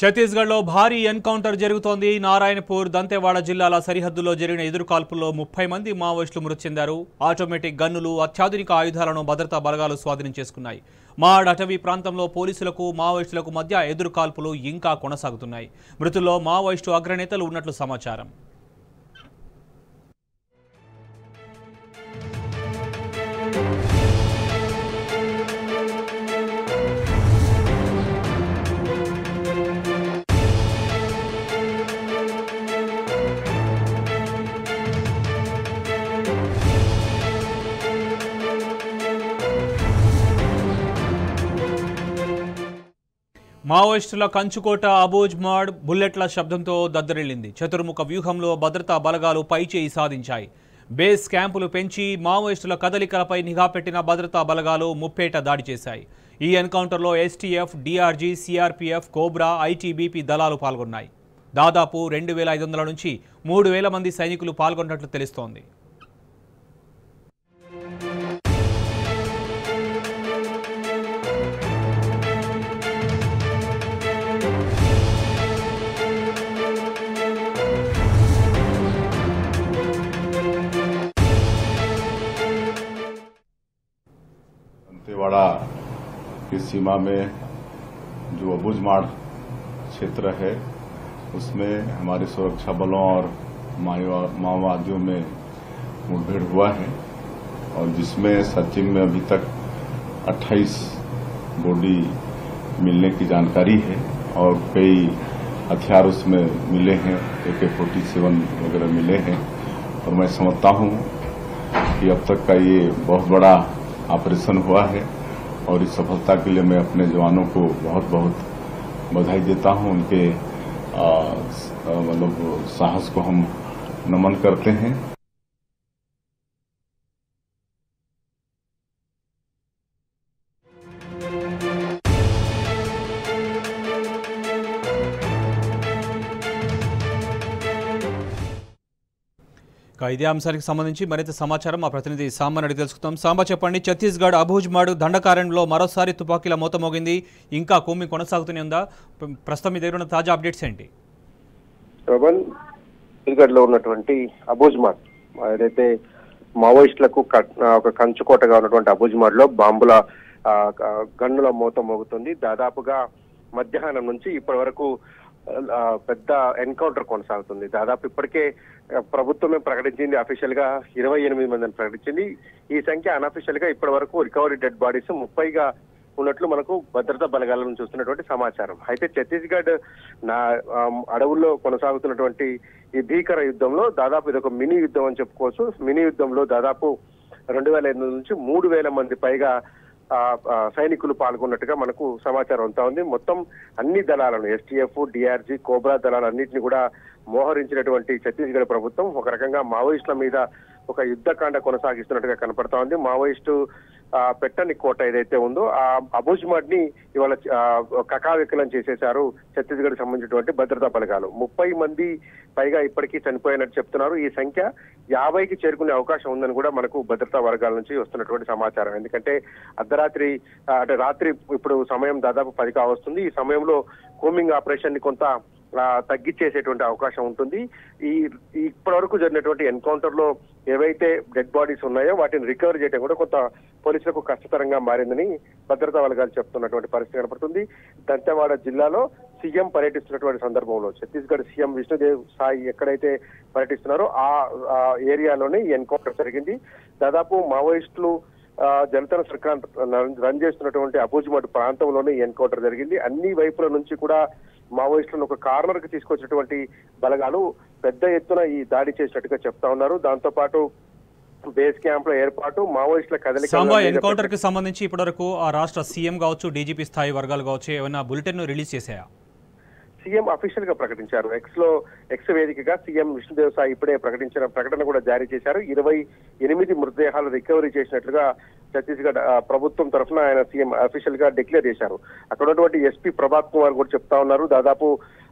ఛత్తీస్గఢ్లో భారీ ఎన్కౌంటర్ జరుగుతోంది. నారాయణపూర్, దంతెవాడ జిల్లాల సరిహద్దులో జరిగిన ఎదురుకాల్పుల్లో 30 మంది మావోయిస్టులు మృతి చెందారు. ఆటోమేటిక్ గన్నులు, అత్యాధునిక ఆయుధాలను భద్రతా బలగాలు స్వాధీనం చేసుకున్నాయి. మాడ్ అటవీ ప్రాంతంలో పోలీసులకు, మావోయిస్టులకు మధ్య ఎదురుకాల్పులు ఇంకా కొనసాగుతున్నాయి. మృతుల్లో మావోయిస్టు అగ్రనేతలు ఉన్నట్లు సమాచారం. మావోయిస్టుల కంచుకోట అబూజ్ మాడ్ బుల్లెట్ల శబ్దంతో దద్దరిల్లింది. చతుర్ముఖ వ్యూహంలో భద్రతా బలగాలు పైచేయి సాధించాయి. బేస్ క్యాంపులు పెంచి మావోయిస్టుల కదలికలపై నిఘా పెట్టిన భద్రతా బలగాలు ముప్పేట దాడి చేశాయి. ఈ ఎన్కౌంటర్లో STF, DRG, CRPF, cobra, ITBP దళాలు పాల్గొన్నాయి. దాదాపు 2500 నుంచి 3000 మంది సైనికులు పాల్గొన్నట్లు తెలుస్తోంది. दंतेवाड़ा की सीमा में जो अबूझ माड़ क्षेत्र है उसमें हमारे सुरक्षा बलों और माओवादियों में मुठभेड़ हुआ है और जिसमें सर्चिंग में अभी तक 28 बॉडी मिलने की जानकारी है और कई हथियार उसमें मिले हैं, AK-47 वगैरह मिले हैं। और मैं समझता हूं कि अब तक का ये बहुत बड़ा ऑपरेशन हुआ है और इस सफलता के लिए मैं अपने जवानों को बहुत बहुत बधाई देता हूं। उनके मतलब साहस को हम नमन करते हैं। ఇదే అంశానికి సంబంధించి మరింత సమాచారం మా ప్రతినిధి సాంబని అడిగి తెలుసుకుందాం. సాంబ, చెప్పండి. ఛత్తీస్గఢ్ అబూజ్ మాడ్ దండకారణ్యంలో మరోసారి తుపాకీల మోత మోగింది. ఇంకా కూమి కొనసాగుతూనే ఉందా? ప్రస్తుతం మీ దగ్గర ఉన్న తాజా అప్డేట్స్ ఏంటి? ఛత్తీస్గఢ్ లో ఉన్నటువంటి అబూజ్ మాడ్ ఏదైతే మావోయిస్టులకు ఒక కంచుకోటగా ఉన్నటువంటి అబూజ్ మాడ్ లో బాంబుల గన్నుల మోత మోగుతుంది. దాదాపుగా మధ్యాహ్నం నుంచి ఇప్పటి వరకు పెద్ద ఎన్కౌంటర్ కొనసాగుతుంది. దాదాపు ఇప్పటికే ప్రభుత్వమే ప్రకటించింది, అఫీషియల్ గా 28 మందిని ప్రకటించింది. ఈ సంఖ్య అన్అఫీషియల్ గా ఇప్పటి వరకు రికవరీ డెడ్ బాడీస్ 30గా ఉన్నట్లు మనకు భద్రతా బలగాలను చూస్తున్నటువంటి సమాచారం. అయితే ఛత్తీస్గఢ్ అడవుల్లో కొనసాగుతున్నటువంటి ఈ భీకర యుద్ధంలో దాదాపు ఇది ఒక మినీ యుద్ధం అని చెప్పుకోవచ్చు. మినీ యుద్ధంలో దాదాపు 2500 నుంచి 3000 మంది పైగా సైనికులు పాల్గొన్నట్టుగా మనకు సమాచారం అంతా ఉంది. మొత్తం అన్ని దళాలను ఎస్టీఎఫ్, డిఆర్జీ, కోబ్రా దళాలన్నింటినీ కూడా మోహరించినటువంటి ఛత్తీస్గఢ్ ప్రభుత్వం ఒక రకంగా మావోయిస్టుల మీద ఒక యుద్ధకాండ కొనసాగిస్తున్నట్టుగా కనపడతా ఉంది. మావోయిస్టు పెట్టని కోట ఏదైతే ఉందో ఆ అబూజ్ మాడ్ ని ఇవాళ కకావికలం చేసేశారు ఛత్తీస్గఢ్ సంబంధించినటువంటి భద్రతా బలగాలు. 30 మంది పైగా ఇప్పటికీ చనిపోయినట్టు చెప్తున్నారు. ఈ సంఖ్య 50కి చేరుకునే అవకాశం ఉందని కూడా మనకు భద్రతా వర్గాల నుంచి వస్తున్నటువంటి సమాచారం. ఎందుకంటే అర్ధరాత్రి అంటే రాత్రి ఇప్పుడు సమయం దాదాపు 10 కావస్తుంది. ఈ సమయంలో కోమింగ్ ఆపరేషన్ ని కొంత తగ్గించేసేటువంటి అవకాశం ఉంటుంది. ఇప్పటి వరకు జరిగినటువంటి ఎన్కౌంటర్ లో ఏవైతే డెడ్ బాడీస్ ఉన్నాయో వాటిని రికవర్ చేయడం కూడా కొంత పోలీసులకు కష్టతరంగా మారిందని భద్రతా వర్గాలు చెప్తున్నటువంటి పరిస్థితి కనపడుతుంది. దంతెవాడ జిల్లాలో సీఎం పర్యటిస్తున్నటువంటి సందర్భంలో ఛత్తీస్గఢ్ సీఎం విష్ణుదేవ్ సాయి ఎక్కడైతే పర్యటిస్తున్నారో ఆ ఏరియాలోనే ఈ ఎన్కౌంటర్ జరిగింది. దాదాపు మావోయిస్టులు జనతా సర్కార్ రన్ చేస్తున్నటువంటి అబూజ్ మాడ్ ప్రాంతంలోనే ఈ ఎన్కౌంటర్ జరిగింది. అన్ని వైపుల నుంచి కూడా మావోయిస్టులను ఒక కార్నర్ కి తీసుకొచ్చినటువంటి బలగాలు పెద్ద ఎత్తున ఈ దాడి చేసినట్టుగా చెప్తా ఉన్నారు. దాంతో పాటు బేస్ క్యాంప్ లో ఏర్పాటు, మావోయిస్టుల కదలిక. ఎన్కౌంటర్ కి సంబంధించి ఇప్పటివరకు ఆ రాష్ట్ర సీఎం కావచ్చు, డీజీపీ స్థాయి వర్గాలు కావచ్చు, ఏమైనా బులెటిన్ రిలీజ్ చేశాయా? సీఎం అఫీషియల్ గా ప్రకటించారు. ఎక్స్ వేదికగా సీఎం విష్ణుదేవ్ సాయి ఇప్పుడే ప్రకటించిన ప్రకటన కూడా జారీ చేశారు. 28 మృతదేహాలు రికవరీ చేసినట్లుగా ఛత్తీస్గఢ్ ప్రభుత్వం తరఫున ఆయన సీఎం అఫీషియల్ గా డిక్లేర్ చేశారు. అక్కడ ఉన్నటువంటి ఎస్పీ ప్రభాత్ కుమార్ కూడా చెప్తా ఉన్నారు. దాదాపు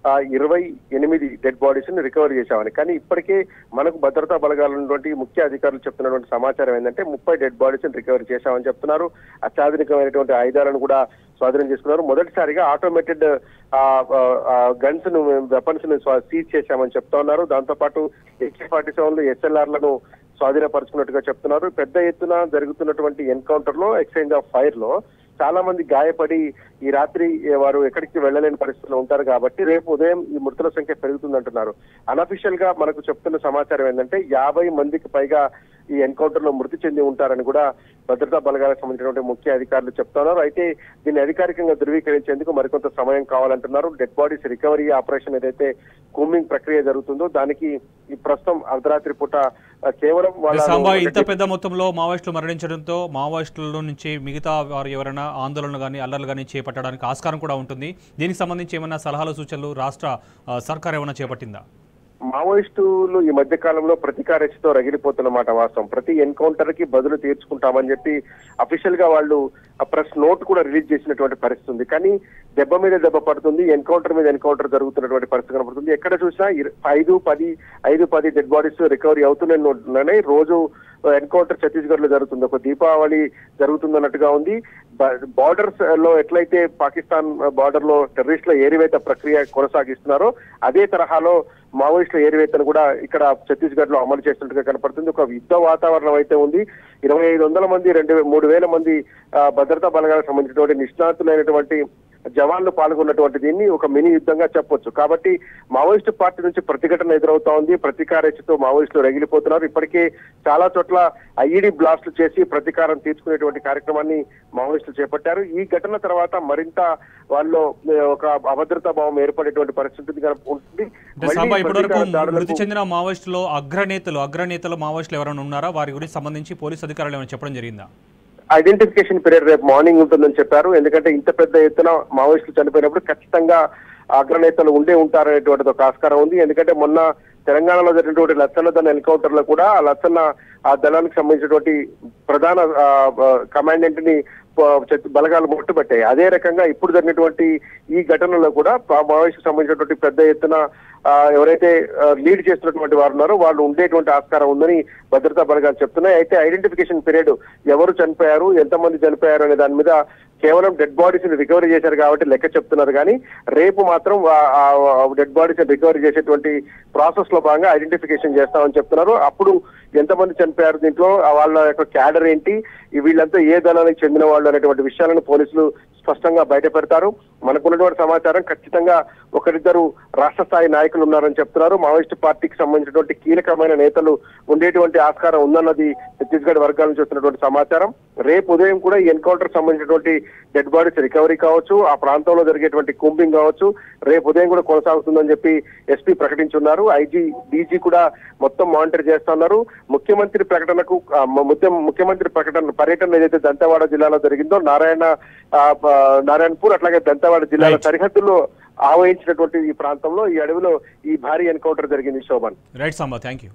28 డెడ్ బాడీస్ ని రికవర్ చేశామని. కానీ ఇప్పటికే మనకు భద్రతా బలగాలు ఉన్నటువంటి ముఖ్య అధికారులు చెప్తున్నటువంటి సమాచారం ఏంటంటే 30 డెడ్ బాడీస్ ని రికవర్ చేశామని చెప్తున్నారు. అత్యాధునికమైనటువంటి ఆయుధాలను కూడా స్వాధీనం చేసుకున్నారు. మొదటిసారిగా ఆటోమేటెడ్ గన్స్ ను వెపన్స్ ను సీజ్ చేశామని చెప్తా ఉన్నారు. దాంతో పాటు AK-47 SLR-లను స్వాధీనపరుచుకున్నట్టుగా చెప్తున్నారు. పెద్ద ఎత్తున జరుగుతున్నటువంటి ఎన్కౌంటర్ లో ఎక్స్చేంజ్ ఆఫ్ ఫైర్ లో చాలా మంది గాయపడి ఈ రాత్రి వారు ఎక్కడికి వెళ్లలేని పరిస్థితుల్లో ఉంటారు కాబట్టి రేపు ఉదయం ఈ మృతుల సంఖ్య పెరుగుతుందంటున్నారు. అనఫిషియల్ గా మనకు చెప్తున్న సమాచారం ఏంటంటే 50 మందికి పైగా ఈ ఎన్కౌంటర్ లో మృతి చెంది ఉంటారని కూడా భద్రతా బలగాలకు సంబంధించినటువంటి ముఖ్య అధికారులు చెప్తున్నారు. అయితే దీన్ని అధికారికంగా ధృవీకరించేందుకు మరికొంత సమయం కావాలంటున్నారు. డెడ్ బాడీస్ రికవరీ ఆపరేషన్ ఏదైతే కూంబింగ్ ప్రక్రియ జరుగుతుందో దానికి ఈ ప్రస్తుతం అర్ధరాత్రి పూట కేవలం ఇంత పెద్ద మొత్తంలో మావోయిస్టులు మరణించడంతో మావోయిస్టుల నుంచి మిగతా వారు ఎవరైనా ఆందోళన కానీ అల్లర్లు కానీ చేపట్టడానికి ఆస్కారం కూడా ఉంటుంది. దీనికి సంబంధించి ఏమైనా సలహాలు సూచనలు రాష్ట్ర సర్కార్ ఏమైనా చేపట్టిందా? మావోయిస్టులు ఈ మధ్య కాలంలో ప్రతీకారేచ్ఛతో రగిలిపోతున్నమాట వాస్తవం. ప్రతి ఎన్కౌంటర్ కి బదులు తీర్చుకుంటామని చెప్పి అఫీషియల్ గా వాళ్ళు ప్రెస్ నోట్ కూడా రిలీజ్ చేసినటువంటి పరిస్థితి ఉంది. కానీ దెబ్బ మీద దెబ్బ పడుతుంది, ఎన్కౌంటర్ మీద ఎన్కౌంటర్ జరుగుతున్నటువంటి పరిస్థితి కనపడుతుంది. ఎక్కడ చూసినా 5-10 డెడ్ బాడీస్ రికవరీ అవుతున్నాయి. రోజు ఎన్కౌంటర్ ఛత్తీస్గఢ్ లో జరుగుతుంది. ఒక దీపావళి జరుగుతుందన్నట్టుగా ఉంది. బార్డర్స్ లో ఎట్లయితే పాకిస్తాన్ బార్డర్ లో టెర్రరిస్టుల ఏరివేత ప్రక్రియ కొనసాగిస్తున్నారో అదే తరహాలో మావోయిస్టుల ఏరివేతను కూడా ఇక్కడ ఛత్తీస్గఢ్ లో అమలు చేస్తున్నట్టుగా కనపడుతుంది. ఒక యుద్ధ వాతావరణం అయితే ఉంది. 2500 మంది 3,000 మంది భద్రతా బలగాలకు సంబంధించినటువంటి నిష్ణాతులైనటువంటి జవాన్లు పాల్గొన్నటువంటి దీన్ని ఒక మినీ యుద్ధంగా చెప్పొచ్చు. కాబట్టి మావోయిస్టు పార్టీ నుంచి ప్రతిఘటన ఎదురవుతా ఉంది. ప్రతీకారేచ్ఛతో మావోయిస్టులు రగిలిపోతున్నారు. ఇప్పటికే చాలా చోట్ల IED బ్లాస్టులు చేసి ప్రతీకారం తీర్చుకునేటువంటి కార్యక్రమాన్ని మావోయిస్టులు చేపట్టారు. ఈ ఘటన తర్వాత మరింత వాళ్ళు ఒక అభద్రతా భావం ఏర్పడేటువంటి పరిస్థితి ఉంటుంది. మృతి చెందిన మావోయిస్టులో అగ్రనేతలు మావోయిస్టులు ఎవరైనా ఉన్నారా? వారి గురించి సంబంధించి పోలీసు అధికారులు ఏమైనా చెప్పడం జరిగిందా? ఐడెంటిఫికేషన్ పీరియడ్ రేపు మార్నింగ్ ఉంటుందని చెప్పారు. ఎందుకంటే ఇంత పెద్ద ఎత్తున మావోయిస్టులు చనిపోయినప్పుడు ఖచ్చితంగా అగ్రనేతలు ఉంటారనేటువంటి ఒక ఆస్కారం ఉంది. ఎందుకంటే మొన్న తెలంగాణలో జరిగినటువంటి లచ్చన్న దళ ఎన్కౌంటర్ లో కూడా ఆ దళానికి సంబంధించినటువంటి ప్రధాన కమాండెంట్ ని బలగాలు ముట్టుబట్టాయి. అదే రకంగా ఇప్పుడు జరిగినటువంటి ఈ ఘటనలో కూడా మావోయిస్టుకు సంబంధించినటువంటి పెద్ద ఎత్తున ఎవరైతే లీడ్ చేస్తున్నటువంటి వారు ఉన్నారో వాళ్ళు ఉండేటువంటి ఆస్కారం ఉందని భద్రతా బలగాలు చెప్తున్నాయి. అయితే ఐడెంటిఫికేషన్ పీరియడ్ ఎవరు చనిపోయారు, ఎంతమంది చనిపోయారు అనే దాని మీద కేవలం డెడ్ బాడీస్ ని రికవరీ చేశారు కాబట్టి లెక్క చెప్తున్నారు. కానీ రేపు మాత్రం డెడ్ బాడీస్ ని రికవరీ చేసేటువంటి ప్రాసెస్ లో భాగంగా ఐడెంటిఫికేషన్ చేస్తామని చెప్తున్నారు. అప్పుడు ఎంతమంది చనిపోయారు, దీంట్లో వాళ్ళ యొక్క క్యాడర్ ఏంటి, వీళ్ళంతా ఏ దళానికి చెందిన వాళ్ళు అనేటువంటి విషయాలను పోలీసులు స్పష్టంగా బయట పెడతారు. మనకున్నటువంటి సమాచారం ఖచ్చితంగా ఒకరిద్దరు రాష్ట్ర స్థాయి నాయకులు ఉన్నారని చెప్తున్నారు. మావోయిస్టు పార్టీకి సంబంధించినటువంటి కీలకమైన నేతలు ఉండేటువంటి ఆస్కారం ఉందన్నది ఛత్తీస్గఢ్ వర్గాల నుంచి వస్తున్నటువంటి సమాచారం. రేపు ఉదయం కూడా ఈ ఎన్కౌంటర్ సంబంధించినటువంటి డెడ్ బాడీస్ రికవరీ కావచ్చు, ఆ ప్రాంతంలో జరిగేటువంటి కూంబింగ్ కావచ్చు రేపు ఉదయం కూడా కొనసాగుతుందని చెప్పి SP ప్రకటించున్నారు. DG కూడా మొత్తం మానిటర్ చేస్తున్నారు. ముఖ్యమంత్రి పర్యటన ఏదైతే దంతెవాడ జిల్లాలో జరిగిందో నారాయణపూర్ అట్లాగే దంతెవాడ జిల్లాల సరిహద్దుల్లో ఆవహించినటువంటి ఈ ప్రాంతంలో ఈ అడవిలో ఈ భారీ ఎన్కౌంటర్ జరిగింది. Shobhan. Right Samba, thank you.